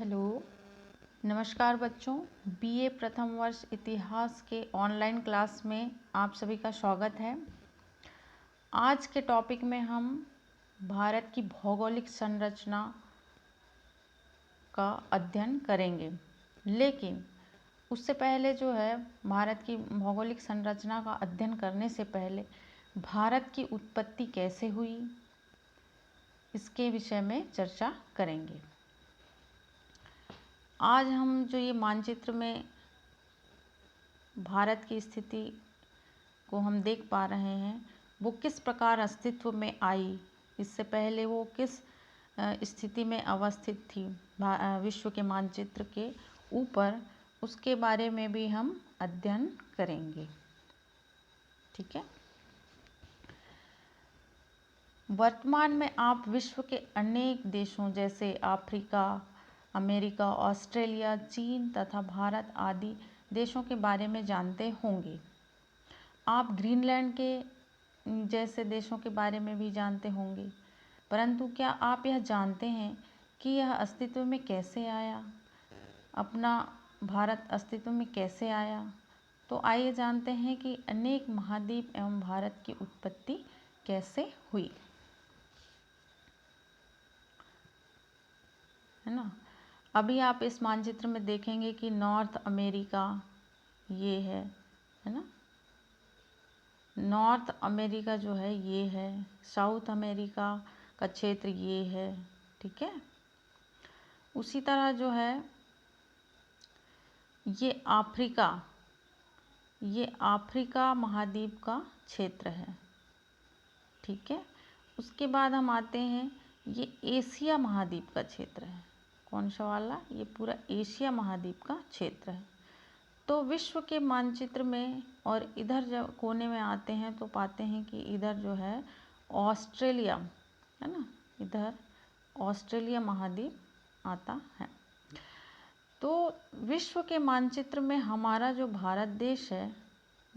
Hello, नमस्कार बच्चों। BA प्रथम वर्ष इतिहास के ऑनलाइन क्लास में आप सभी का स्वागत है। आज के टॉपिक में हम भारत की भौगोलिक संरचना का अध्ययन करेंगे, लेकिन उससे पहले जो है भारत की भौगोलिक संरचना का अध्ययन करने से पहले भारत की उत्पत्ति कैसे हुई, इसके विषय में चर्चा करेंगे। आज हम जो ये मानचित्र में भारत की स्थिति को हम देख पा रहे हैं, वो किस प्रकार अस्तित्व में आई, इससे पहले वो किस स्थिति में अवस्थित थी विश्व के मानचित्र के ऊपर, उसके बारे में भी हम अध्ययन करेंगे। ठीक है। वर्तमान में आप विश्व के अनेक देशों जैसे अफ्रीका, अमेरिका, ऑस्ट्रेलिया, चीन तथा भारत आदि देशों के बारे में जानते होंगे। आप ग्रीनलैंड के जैसे देशों के बारे में भी जानते होंगे, परंतु क्या आप यह जानते हैं कि यह अस्तित्व में कैसे आया, अपना भारत अस्तित्व में कैसे आया? तो आइए जानते हैं कि अनेक महाद्वीप एवं भारत की उत्पत्ति कैसे हुई, है ना। अभी आप इस मानचित्र में देखेंगे कि नॉर्थ अमेरिका ये है ना। नॉर्थ अमेरिका जो है ये है, साउथ अमेरिका का क्षेत्र ये है। ठीक है। उसी तरह जो है ये अफ्रीका महाद्वीप का क्षेत्र है। ठीक है। उसके बाद हम आते हैं, ये एशिया महाद्वीप का क्षेत्र है। कौन सा वाला? ये पूरा एशिया महाद्वीप का क्षेत्र है। तो विश्व के मानचित्र में और इधर जब कोने में आते हैं तो पाते हैं कि इधर जो है ऑस्ट्रेलिया है ना, इधर ऑस्ट्रेलिया महाद्वीप आता है। तो विश्व के मानचित्र में हमारा जो भारत देश है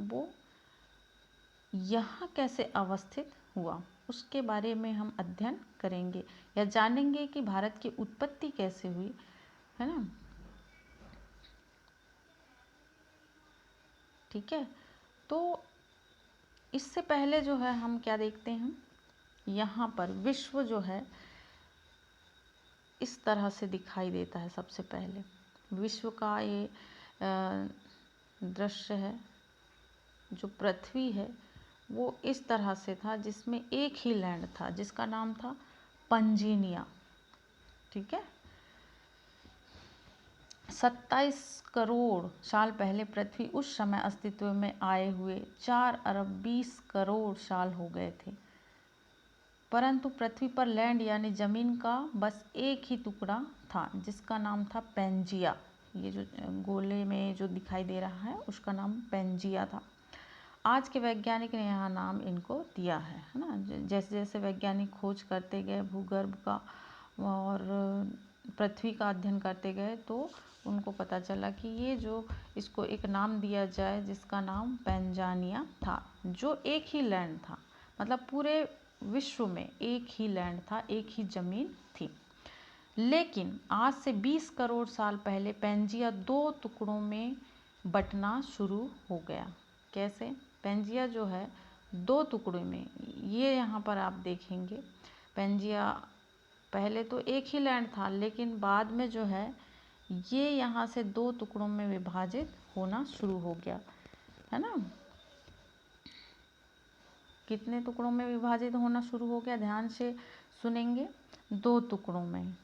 वो यहाँ कैसे अवस्थित हुआ, उसके बारे में हम अध्ययन करेंगे या जानेंगे कि भारत की उत्पत्ति कैसे हुई, है ना। ठीक है। तो इससे पहले जो है हम क्या देखते हैं, यहाँ पर विश्व जो है इस तरह से दिखाई देता है। सबसे पहले विश्व का ये दृश्य है, जो पृथ्वी है वो इस तरह से था, जिसमें एक ही लैंड था जिसका नाम था पंजीनिया। ठीक है। 27 करोड़ साल पहले पृथ्वी उस समय अस्तित्व में आए हुए 4 अरब 20 करोड़ साल हो गए थे, परंतु पृथ्वी पर लैंड यानी ज़मीन का बस एक ही टुकड़ा था जिसका नाम था पेंजिया। ये जो गोले में जो दिखाई दे रहा है उसका नाम पेंजिया था। आज के वैज्ञानिक ने यहाँ नाम इनको दिया है ना। जैसे जैसे वैज्ञानिक खोज करते गए भूगर्भ का और पृथ्वी का अध्ययन करते गए, तो उनको पता चला कि ये जो इसको एक नाम दिया जाए जिसका नाम पेंजानिया था, जो एक ही लैंड था, मतलब पूरे विश्व में एक ही लैंड था, एक ही ज़मीन थी। लेकिन आज से 20 करोड़ साल पहले पेंजिया 2 टुकड़ों में बंटना शुरू हो गया। कैसे? पेंजिया जो है 2 टुकड़ों में, ये यहाँ पर आप देखेंगे पेंजिया पहले तो एक ही लैंड था, लेकिन बाद में जो है ये यहाँ से 2 टुकड़ों में विभाजित होना शुरू हो गया, है ना। कितने टुकड़ों में विभाजित होना शुरू हो गया? ध्यान से सुनेंगे। 2 टुकड़ों में।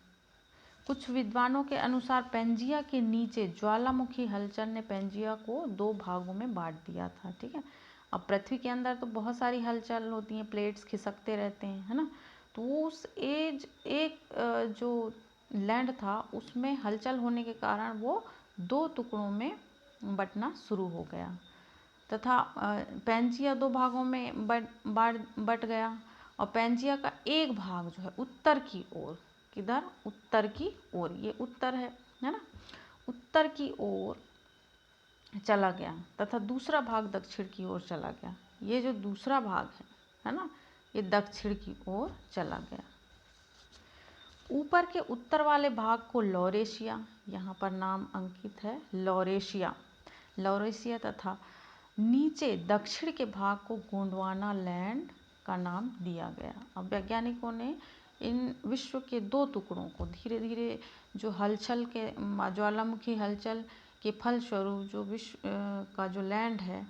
कुछ विद्वानों के अनुसार पेंजिया के नीचे ज्वालामुखी हलचल ने पेंजिया को 2 भागों में बांट दिया था। ठीक है। अब पृथ्वी के अंदर तो बहुत सारी हलचल होती हैं, प्लेट्स खिसकते रहते हैं, है ना। तो उस एक जो लैंड था उसमें हलचल होने के कारण वो 2 टुकड़ों में बंटना शुरू हो गया तथा पेंजिया 2 भागों में बट गया। और पेंजिया का एक भाग जो है उत्तर की ओर, किधर? उत्तर की ओर, ये उत्तर है ना, उत्तर की ओर चला गया तथा दूसरा भाग दक्षिण की ओर चला गया। ये जो दूसरा भाग है ना, ये दक्षिण की ओर चला गया। ऊपर के उत्तर वाले भाग को लॉरेशिया, यहाँ पर नाम अंकित है लॉरेशिया, लॉरेशिया तथा नीचे दक्षिण के भाग को गोंडवाना लैंड का नाम दिया गया। अब वैज्ञानिकों ने इन विश्व के दो टुकड़ों को धीरे धीरे जो हलचल के ज्वालामुखी हलचल के फलस्वरूप जो विश्व का जो लैंड है,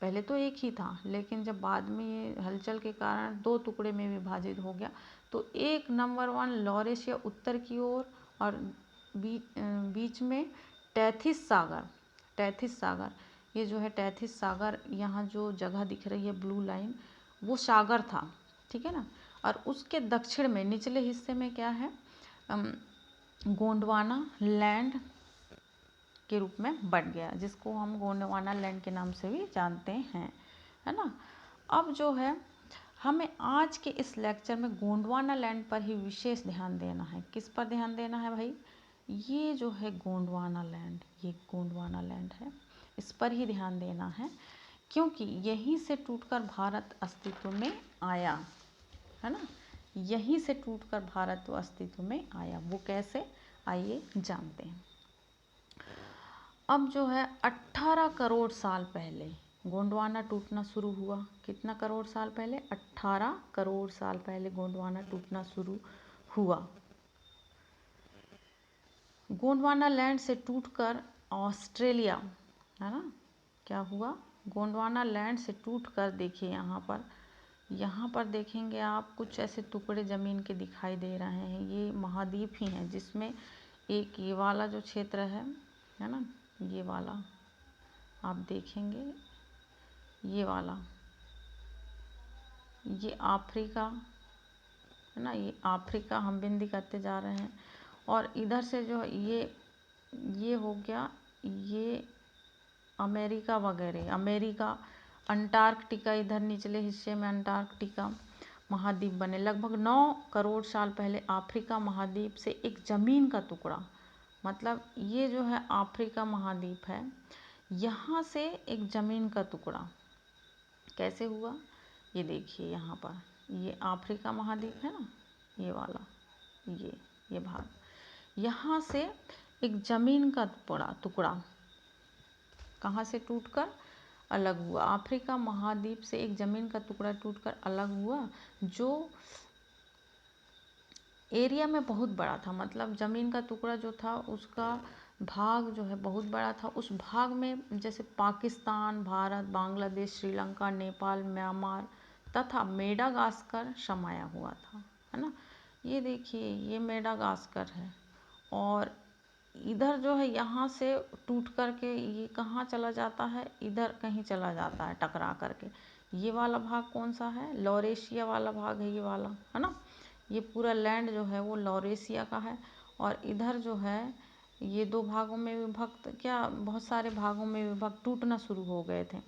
पहले तो एक ही था, लेकिन जब बाद में ये हलचल के कारण दो टुकड़े में विभाजित हो गया, तो एक नंबर 1 लॉरेशिया उत्तर की ओर और बीच में टैथिस सागर, ये जो है टैथिस सागर, यहाँ जो जगह दिख रही है ब्लू लाइन, वो सागर था, ठीक है ना। और उसके दक्षिण में निचले हिस्से में क्या है, गोंडवाना लैंड के रूप में बढ़ गया, जिसको हम गोंडवाना लैंड के नाम से भी जानते हैं, है ना। अब जो है हमें आज के इस लेक्चर में गोंडवाना लैंड पर ही विशेष ध्यान देना है। किस पर ध्यान देना है भाई? ये जो है गोंडवाना लैंड, ये गोंडवाना लैंड है, इस पर ही ध्यान देना है, क्योंकि यहीं से टूटकर भारत अस्तित्व में आया, है ना। यहीं से टूटकर भारत अस्तित्व में आया। वो कैसे, आइए जानते हैं। अब जो है 18 करोड़ साल पहले गोंडवाना टूटना शुरू हुआ। कितना करोड़ साल पहले? 18 करोड़ साल पहले गोंडवाना टूटना शुरू हुआ। गोंडवाना लैंड से टूटकर ऑस्ट्रेलिया, है ना, क्या हुआ? गोंडवाना लैंड से टूटकर, देखिए यहाँ पर देखेंगे आप कुछ ऐसे टुकड़े ज़मीन के दिखाई दे रहे हैं। ये महाद्वीप ही हैं, जिसमें एक ये वाला जो क्षेत्र है ना, ये वाला आप देखेंगे, ये वाला, ये अफ्रीका है ना, ये अफ्रीका हम बिंदी करते जा रहे हैं। और इधर से जो ये हो गया, ये अमेरिका वगैरह, अमेरिका, अंटार्कटिका, इधर निचले हिस्से में अंटार्कटिका महाद्वीप बने। लगभग 9 करोड़ साल पहले अफ्रीका महाद्वीप से एक ज़मीन का टुकड़ा, मतलब ये जो है अफ्रीका महाद्वीप है, यहाँ से एक ज़मीन का टुकड़ा कैसे हुआ? ये देखिए यहाँ पर, ये अफ्रीका महाद्वीप है ना, ये वाला, ये भाग, यहाँ से एक ज़मीन का टुकड़ा कहाँ से टूटकर अलग हुआ? अफ्रीका महाद्वीप से एक ज़मीन का टुकड़ा टूटकर अलग हुआ, जो एरिया में बहुत बड़ा था। मतलब ज़मीन का टुकड़ा जो था उसका भाग जो है बहुत बड़ा था। उस भाग में जैसे पाकिस्तान, भारत, बांग्लादेश, श्रीलंका, नेपाल, म्यांमार तथा मेडागास्कर समाया हुआ था, है ना। ये देखिए, ये मेडागास्कर है, और इधर जो है यहाँ से टूट करके ये कहाँ चला जाता है? इधर कहीं चला जाता है टकरा करके। ये वाला भाग कौन सा है? लॉरेशिया वाला भाग है, ये वाला, है ना। ये पूरा लैंड जो है वो लॉरेशिया का है। और इधर जो है ये दो भागों में विभक्त, क्या बहुत सारे भागों में विभक्त, टूटना शुरू हो गए थे।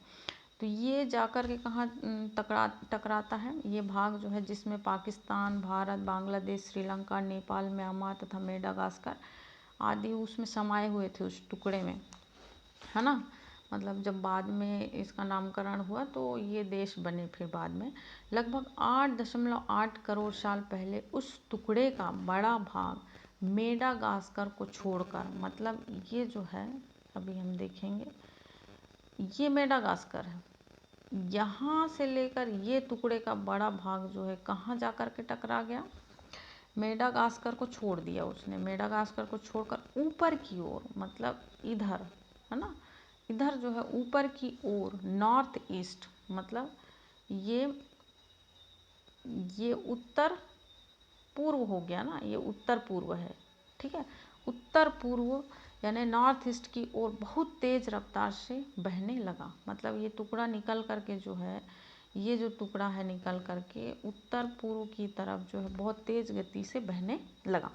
तो ये जाकर के कहाँ टकराता है? ये भाग जो है जिसमें पाकिस्तान, भारत, बांग्लादेश, श्रीलंका, नेपाल, म्यांमार तथा मेडागास्कर आदि उसमें समाये हुए थे उस टुकड़े में, है ना। मतलब जब बाद में इसका नामकरण हुआ तो ये देश बने फिर बाद में। लगभग 8.8 करोड़ साल पहले उस टुकड़े का बड़ा भाग मेडागास्कर को छोड़कर, मतलब ये जो है अभी हम देखेंगे, ये मेडागास्कर है, यहाँ से लेकर ये टुकड़े का बड़ा भाग जो है कहाँ जा कर के टकरा गया? मेडागास्कर को छोड़ दिया उसने। मेडागास्कर को छोड़कर ऊपर की ओर, मतलब इधर, है ना, इधर जो है ऊपर की ओर नॉर्थ ईस्ट, मतलब ये उत्तर पूर्व हो गया ना, ये उत्तर पूर्व है, ठीक है। उत्तर पूर्व यानी नॉर्थ ईस्ट की ओर बहुत तेज रफ्तार से बहने लगा। मतलब ये टुकड़ा निकल करके जो है, ये जो टुकड़ा है निकल करके उत्तर पूर्व की तरफ जो है बहुत तेज गति से बहने लगा।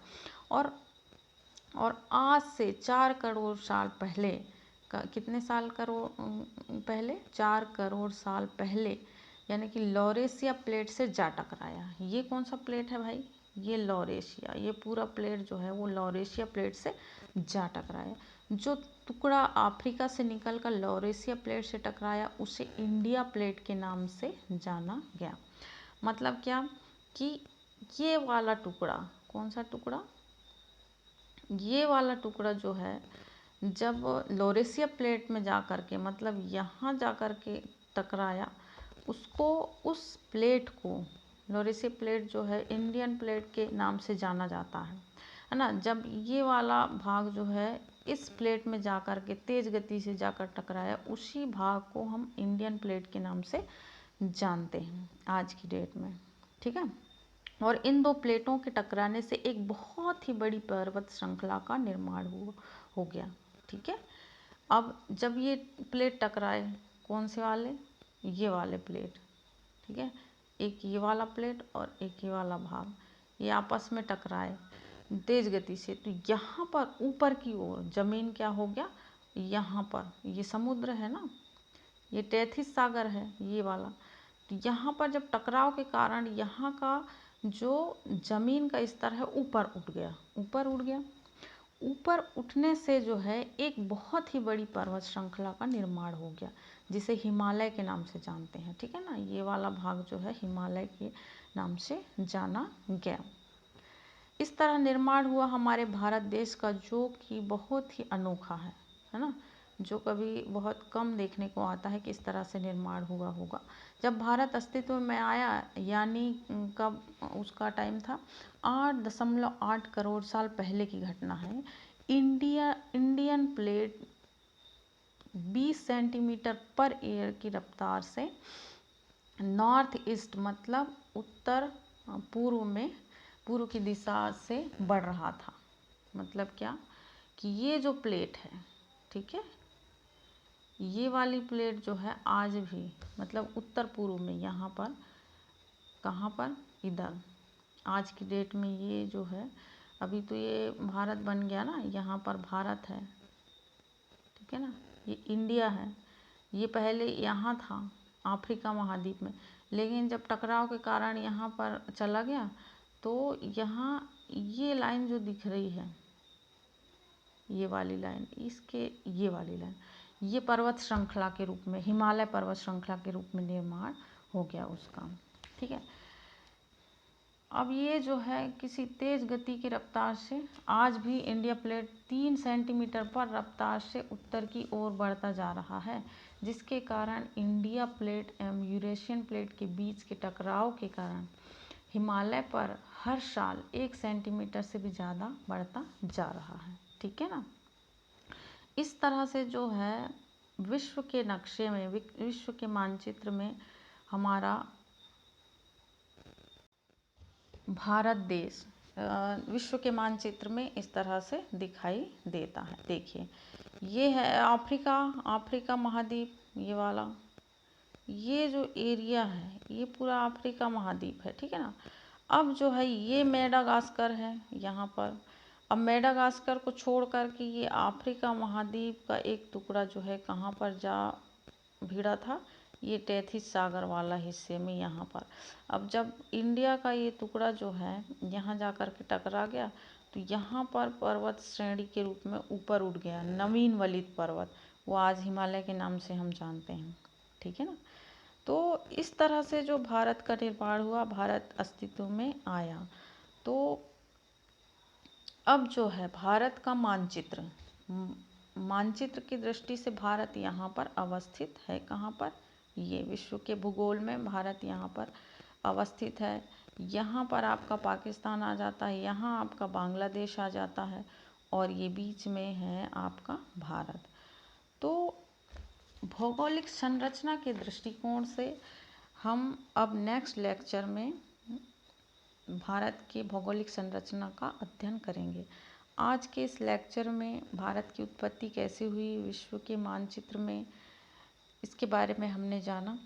और आज से 4 करोड़ साल पहले कितने साल करोड़ पहले? 4 करोड़ साल पहले, यानी कि लॉरेशिया प्लेट से जा टकराया। ये कौन सा प्लेट है भाई? ये लॉरेशिया, ये पूरा प्लेट जो है वो लॉरेशिया प्लेट से जा टकराया। जो टुकड़ा अफ्रीका से निकलकर लॉरेशिया प्लेट से टकराया उसे इंडिया प्लेट के नाम से जाना गया। मतलब क्या कि ये वाला टुकड़ा कौन सा टुकड़ा, ये वाला टुकड़ा जो है जब लॉरेशिया प्लेट में जा कर के, मतलब यहाँ जा कर के टकराया, उसको, उस प्लेट को, लॉरेशिया प्लेट जो है इंडियन प्लेट के नाम से जाना जाता है ना। जब ये वाला भाग जो है इस प्लेट में जा कर के तेज़ गति से जाकर टकराया, उसी भाग को हम इंडियन प्लेट के नाम से जानते हैं आज की डेट में, ठीक है। और इन दो प्लेटों के टकराने से एक बहुत ही बड़ी पर्वत श्रृंखला का निर्माण हो गया, ठीक है। अब जब ये प्लेट टकराए, कौन से वाले, ये वाले प्लेट, ठीक है, एक ये वाला प्लेट और एक ये वाला भाग, ये आपस में टकराए तेज गति से, तो यहाँ पर ऊपर की ओर जमीन क्या हो गया, यहाँ पर ये समुद्र है ना, ये टेथिस सागर है ये वाला, तो यहाँ पर जब टकराव के कारण यहाँ का जो जमीन का स्तर है ऊपर उठ गया, ऊपर उठ गया। ऊपर उठने से जो है एक बहुत ही बड़ी पर्वत श्रृंखला का निर्माण हो गया, जिसे हिमालय के नाम से जानते हैं, ठीक है ना। ये वाला भाग जो है हिमालय के नाम से जाना गया। इस तरह निर्माण हुआ हमारे भारत देश का, जो कि बहुत ही अनोखा है ना, जो कभी बहुत कम देखने को आता है कि इस तरह से निर्माण हुआ होगा। जब भारत अस्तित्व में आया, यानी कब, उसका टाइम था 8.8 करोड़ साल पहले की घटना है। Indian plate 20 centimetre per year की रफ्तार से नॉर्थ ईस्ट, मतलब उत्तर पूर्व में, पूर्व की दिशा से बढ़ रहा था। मतलब क्या कि ये जो प्लेट है, ठीक है, ये वाली प्लेट जो है आज भी, मतलब उत्तर पूर्व में, यहाँ पर, कहाँ पर, इधर, आज की डेट में ये जो है, अभी तो ये भारत बन गया ना, यहाँ पर भारत है, ठीक है ना, ये इंडिया है, ये पहले यहाँ था अफ्रीका महाद्वीप में, लेकिन जब टकराव के कारण यहाँ पर चला गया, तो यहाँ ये लाइन जो दिख रही है, ये वाली लाइन, इसके ये वाली लाइन, ये पर्वत श्रृंखला के रूप में, हिमालय पर्वत श्रृंखला के रूप में निर्माण हो गया उसका, ठीक है। अब ये जो है किसी तेज गति की रफ्तार से आज भी इंडिया प्लेट 3 सेंटीमीटर पर रफ्तार से उत्तर की ओर बढ़ता जा रहा है, जिसके कारण इंडिया प्लेट एवं यूरेशियन प्लेट के बीच के टकराव के कारण हिमालय पर हर साल 1 सेंटीमीटर से भी ज़्यादा बढ़ता जा रहा है, ठीक है ना। इस तरह से जो है विश्व के नक्शे में, विश्व के मानचित्र में हमारा भारत देश विश्व के मानचित्र में इस तरह से दिखाई देता है। देखिए, ये है अफ्रीका महाद्वीप, ये वाला, ये जो एरिया है ये पूरा अफ्रीका महाद्वीप है, ठीक है ना। अब जो है ये मेडागास्कर है यहाँ पर। अब मेडागास्कर को छोड़ कर के ये अफ्रीका महाद्वीप का एक टुकड़ा जो है कहाँ पर जा भिड़ा था, ये टेथिस सागर वाला हिस्से में, यहाँ पर। अब जब इंडिया का ये टुकड़ा जो है यहाँ जा कर के टकरा गया, तो यहाँ पर पर्वत श्रेणी के रूप में ऊपर उठ गया नवीन वलित पर्वत, वो आज हिमालय के नाम से हम जानते हैं, ठीक है ना। तो इस तरह से जो भारत का निर्माण हुआ, भारत अस्तित्व में आया। तो अब जो है भारत का मानचित्र, मानचित्र की दृष्टि से भारत यहाँ पर अवस्थित है, कहाँ पर, ये विश्व के भूगोल में भारत यहाँ पर अवस्थित है। यहाँ पर आपका पाकिस्तान आ जाता है, यहाँ आपका बांग्लादेश आ जाता है, और ये बीच में है आपका भारत। तो भौगोलिक संरचना के दृष्टिकोण से हम अब नेक्स्ट लेक्चर में भारत के भौगोलिक संरचना का अध्ययन करेंगे। आज के इस लेक्चर में भारत की उत्पत्ति कैसे हुई विश्व के मानचित्र में, इसके बारे में हमने जाना।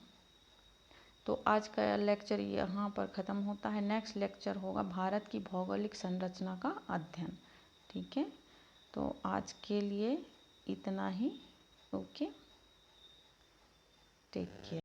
तो आज का लेक्चर यहाँ पर ख़त्म होता है। नेक्स्ट लेक्चर होगा भारत की भौगोलिक संरचना का अध्ययन, ठीक है। तो आज के लिए इतना ही। Okay, take care.